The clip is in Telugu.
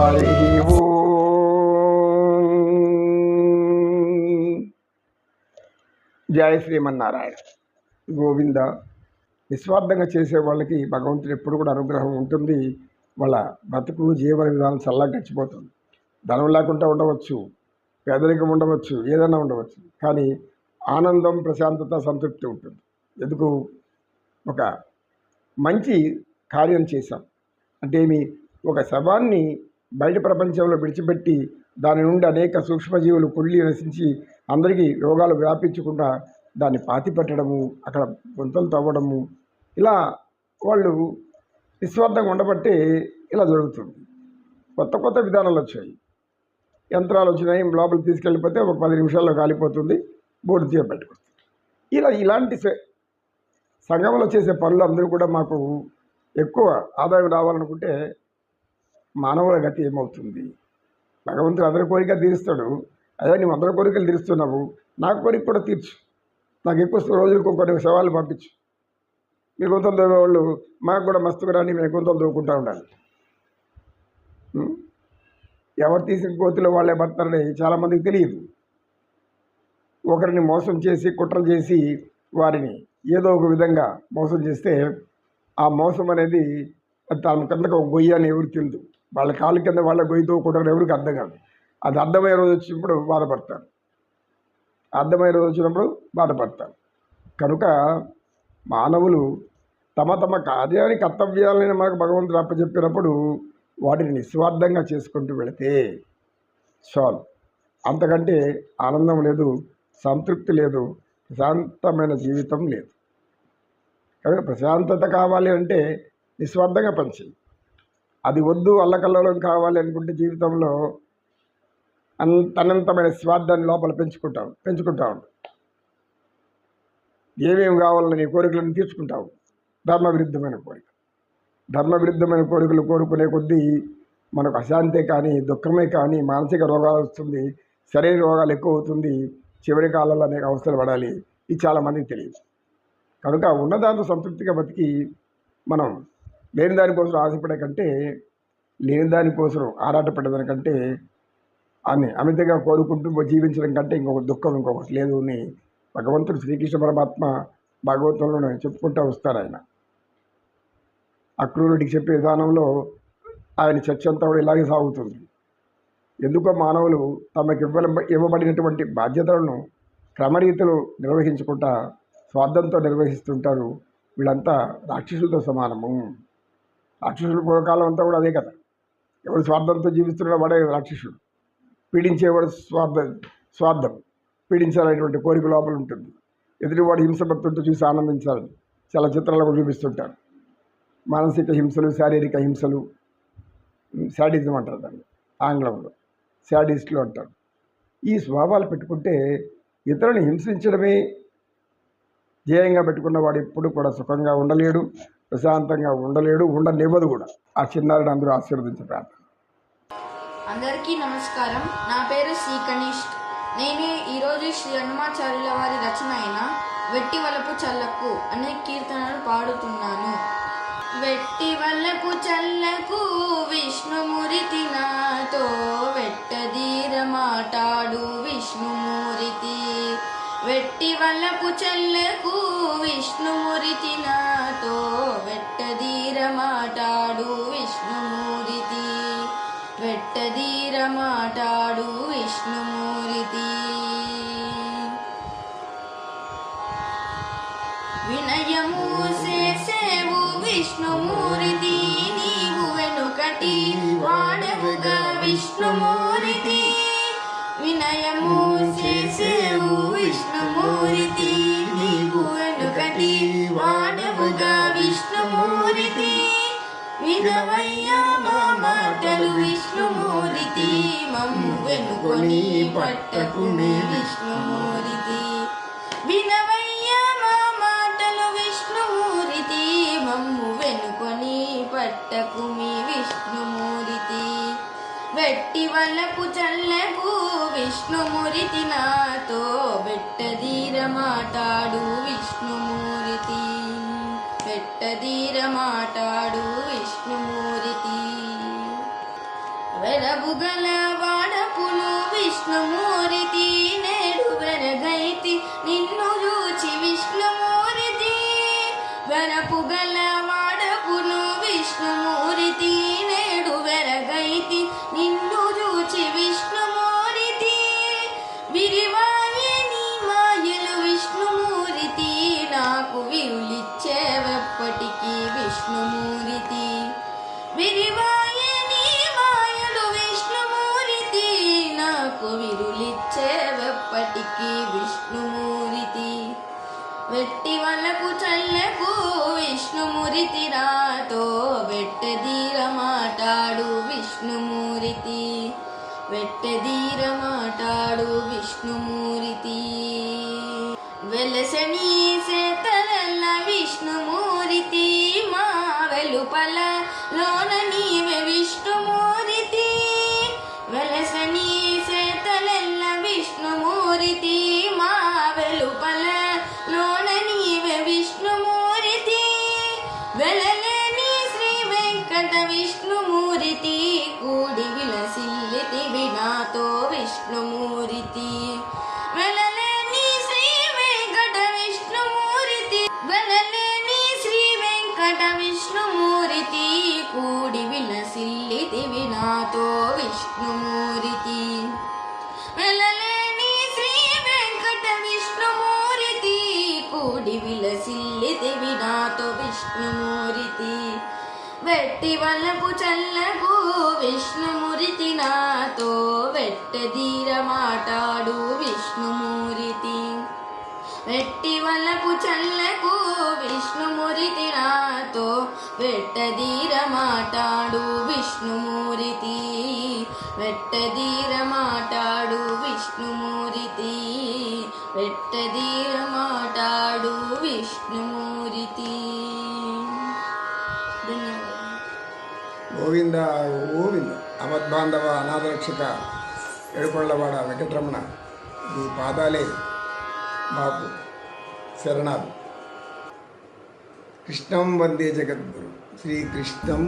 హరి ఓం. జయ శ్రీమన్నారాయణ. గోవింద. నిస్వార్థంగా చేసే వాళ్ళకి భగవంతుడు ఎప్పుడు కూడా అనుగ్రహం ఉంటుంది. వాళ్ళ బ్రతుకు జీవన విధానం చల్లగా గడిచిపోతుంది. ధనం లేకుండా ఉండవచ్చు, పేదరికం ఉండవచ్చు, ఏదైనా ఉండవచ్చు, కానీ ఆనందం, ప్రశాంతత, సంతృప్తి ఉంటుంది. ఎందుకు? ఒక మంచి కార్యం చేశాం అంటే ఒక శవాన్ని బయట ప్రపంచంలో విడిచిపెట్టి దాని నుండి అనేక సూక్ష్మజీవులు కుళ్ళి నశించి అందరికీ రోగాలు వ్యాపించకుండా దాన్ని పాతిపెట్టడము, అక్కడ గుంతలు తవ్వడము, ఇలా వాళ్ళు నిస్వార్థంగా ఉండబట్టే ఇలా జరుగుతుంది. కొత్త కొత్త విధానాలు వచ్చాయి, యంత్రాలు వచ్చినాయి, లోపలికి తీసుకెళ్ళిపోతే ఒక 10 నిమిషాల్లో కాలిపోతుంది, బోర్డు తీయబెట్టుకొస్తుంది. ఇలాంటి సంఘంలో చేసే పనులు అందరూ కూడా మాకు ఎక్కువ ఆదాయం రావాలనుకుంటే మానవుల గతి ఏమవుతుంది? భగవంతుడు అందరి కోరిక తీరుస్తాడు. అదే నువ్వు అందరి కోరికలు తీరుస్తున్నావు, నాకు కోరిక కూడా తీర్చు, నాకు ఎక్కువ రోజులకు కొన్ని సవాళ్ళు పంపించు. మీ గుంతలు తవ్వేవాళ్ళు మాకు కూడా మస్తుగా రాని మేము గుంతలు తవ్వుకుంటూ ఉండాలి. ఎవరు తీసిన కోతిలో వాళ్ళే పడతారని చాలామందికి తెలియదు. ఒకరిని మోసం చేసి కుట్రలు చేసి వారిని ఏదో ఒక విధంగా మోసం చేస్తే ఆ మోసం అనేది తన కిందకు ఒక గొయ్యి అని ఎవరికి తెలియదు. వాళ్ళ కాళ్ళ కింద వాళ్ళ గొయ్యితో కుట్రలు ఎవరికి అర్థం కాదు. అది అర్థమయ్యే రోజు వచ్చినప్పుడు బాధపడతారు, అర్థమయ్యే రోజు వచ్చినప్పుడు బాధపడతారు. కనుక మానవులు తమ తమ కార్యాన్ని కర్తవ్యాలని మనకు భగవంతుడు అప్పచెప్పినప్పుడు వాటిని నిస్వార్థంగా చేసుకుంటూ వెళితే చాలు. అంతకంటే ఆనందం లేదు, సంతృప్తి లేదు, ప్రశాంతమైన జీవితం లేదు. కనుక ప్రశాంతత కావాలి అంటే నిస్వార్థంగా పనిచేయి. అది వద్దు, అల్లకల్లోలం కావాలి అనుకుంటే జీవితంలో అనంతమైన స్వార్థాన్ని లోపల పెంచుకుంటావు. ఏమేమి కావాలని నీ కోరికలను తీర్చుకుంటావు. ధర్మవిరుద్ధమైన కోరికలు కోరుకునే కొద్దీ మనకు అశాంతే కానీ, దుఃఖమే కానీ, మానసిక రోగాలు వస్తుంది, శరీర రోగాలు ఎక్కువ అవుతుంది, చివరి కాలంలో అనేక అవస్థలు పడాలి. ఇది చాలామందికి తెలియదు. కనుక ఉన్నదాంతో సంతృప్తిగా బతికి మనం లేని దానికోసం ఆశపడే కంటే, లేని దానికోసం ఆరాటపడేదానికంటే, అమితంగా కోరుకుంటూ జీవించడం కంటే ఇంకొకటి లేదు అని భగవంతుడు శ్రీకృష్ణ పరమాత్మ భాగవతంలో చెప్పుకుంటూ వస్తారు. ఆయన అక్రూరుడికి చెప్పే విధానంలో ఆయన చర్చ అంతా కూడా ఇలాగే సాగుతుంది. ఎందుకో మానవులు తమకు ఇవ్వబడినటువంటి బాధ్యతలను క్రమరీతిలో నిర్వహించుకుంటా స్వార్థంతో నిర్వహిస్తుంటారు. వీళ్ళంతా రాక్షసులతో సమానము. రాక్షసుల పూర్వకాలం అంతా కూడా అదే కదా. ఎవరు స్వార్థంతో జీవిస్తున్నాడో వాడే రాక్షసుడు. పీడించేవాడు స్వార్థం, పీడించాలనేటువంటి కోరిక లోపల ఉంటుంది. ఎదుటివాడు హింసపడుతుంటూ చూసి ఆనందించాలని చాలా చిత్రాలు కూడా చూపిస్తుంటారు. మానసిక హింసలు, శారీరక హింసలు, శాడిజం అంటారు దాన్ని ఆంగ్లంలో, శాడిస్టులు అంటారు. ఈ స్వభావాలు పెట్టుకుంటే ఇతరులను హింసించడమే ధ్యేయంగా పెట్టుకున్నవాడు ఎప్పుడు కూడా సుఖంగా ఉండలేడు, ప్రశాంతంగా ఉండలేడు, ఉండనివ్వదు కూడా. ఆ చిన్నారిని అందరూ ఆశీర్వదించే ప్రార్థన. అందరికీ నమస్కారం. నా పేరు శ్రీ కనిష్క్. నేను ఈరోజు శ్రీ హనుమాచార్యుల వారి రచన అయిన వెట్టి వలపు చల్లకు అనే కీర్తనలు పాడుతున్నాను. వెట్టి వలపు చల్లకు విష్ణుమూర్తి నాతో వెట్టదీర మాటాడు విష్ణుమూర్తి. వెట్టి వలపు చల్లకు విష్ణుమూర్తి నాతో వెట్టదీర మాటాడు విష్ణుమూర్తి. వెట్టదీర మాటాడు విష్ణుమూర్తి. వినయము చేసేవు విష్ణుమూర్తి, నీవు వెనుకటి వాడవుగా విష్ణుమూర్తి. వినయము చేసేవు విష్ణుమూర్తి, నీవు వెనుకటి వాడవుగా విష్ణుమూర్తి. వినవయ్యా మా మాటలు విష్ణుమూర్తి, మమ్ము వెనుకొని పట్టకునే విష్ణుమూర్తి. వినవయ్యా మా మాటలు విష్ణుమూర్తి, మమ్ము వెనుకొని పట్టకుమి విష్ణుమూర్తి. వెట్టి వలపు చల్లకు విష్ణుమూర్తి నాతో వెట్టదీర మాటాడు విష్ణుమూర్తి. వెట్టదీర మాటాడు విష్ణుమూర్తి. వెరబుగల వాడపులు విష్ణుమూర్తి నేడు వెరగైతి నిన్ను చూచి విష్ణుమూర్తి వెరపుగల వాడపులు విష్ణుమూర్తి నేడు వెరగైతి నిన్ను చూచి విష్ణుమూర్తి విరివాయే నీ మాయలు విష్ణుమూర్తి నాకు విరులిచ్చేవెప్పటికీ విష్ణుమూర్తి విరివాయే నీ మాయలు విష్ణుమూర్తి నాకు విరులిచ్చేవెప్పటికీ విష్ణుమూర్తి వెట్టి వలకు చల్లకు విష్ణుమూర్తి రాతో వెట్టదీర మాటాడు విష్ణుమూర్తి వెట్టదీర మాటాడు విష్ణుమూర్తి వెలసని సేతలల్ల విష్ణుమూర్తి మా వెలుపల లోన నీవే విష్ణుమూర్తి వెలసని సేతలల్ల విష్ణుమూర్తి మా వెలుపల లోన నీవే విష్ణుమూర్తి వెలలేని శ్రీ వెంకట విష్ణుమూర్తి కూడి విలసిల్లితివి నాతో విష్ణుమూర్తి వెలలేని శ్రీ వెంకట విష్ణుమూర్తి వెలలేని శ్రీ వెంకట విష్ణుమూర్తి కూడి విలసిల్లితివి నాతో విష్ణుమూర్తి వెలలేని శ్రీ వెంకట విష్ణుమూర్తి కూడి విలసిల్లితివి నాతో విష్ణుమూర్తి వెట్టి వలపు చల్లకు విష్ణుమూర్తి నాతో వెట్టదీర మాటాడు విష్ణుమూర్తి వెట్టి వలపు చల్లకు విష్ణుమూర్తి నాతో వెట్టదీర మాటాడు విష్ణుమూర్తి వెట్టదీర మాటాడు విష్ణుమూర్తి వెట్టదీర మాటాడు విష్ణుమూర్తి. గోవింద గోవింద అమద్బాంధవ అనాథరక్షక ఏడుకొండలవాడ వెంకటరమణ ఈ పాదాలే మాకు శరణాలు. కృష్ణం వందే జగద్గురు శ్రీకృష్ణం.